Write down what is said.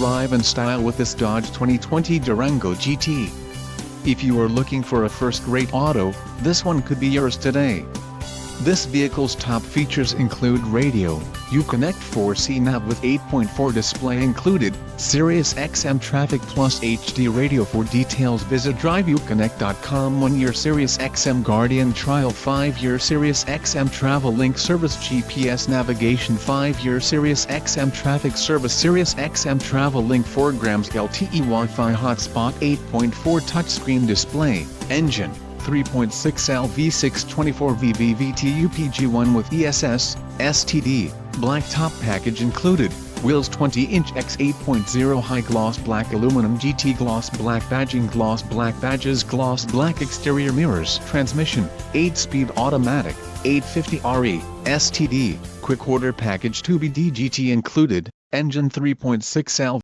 Arrive in style with this Dodge 2020 Durango GT. If you are looking for a first-rate auto, this one could be yours today. This vehicle's top features include radio, Uconnect 4C nav with 8.4 display included, Sirius XM Traffic Plus HD radio. For details visit driveuconnect.com. 1-year Sirius XM Guardian trial, 5-year Sirius XM Travel Link service, GPS navigation, 5-year Sirius XM traffic service, Sirius XM Travel Link, 4 grams LTE Wi-Fi hotspot, 8.4 touchscreen display, engine 3.6L V6 24V VVT UPG1 with ESS, STD, black top package included, wheels 20-inch x 8.0 high gloss black aluminum GT, gloss black badging, gloss black badges, gloss black exterior mirrors, transmission 8-speed automatic, 850 RE, STD, quick order package 2BD GT included, engine 3.6L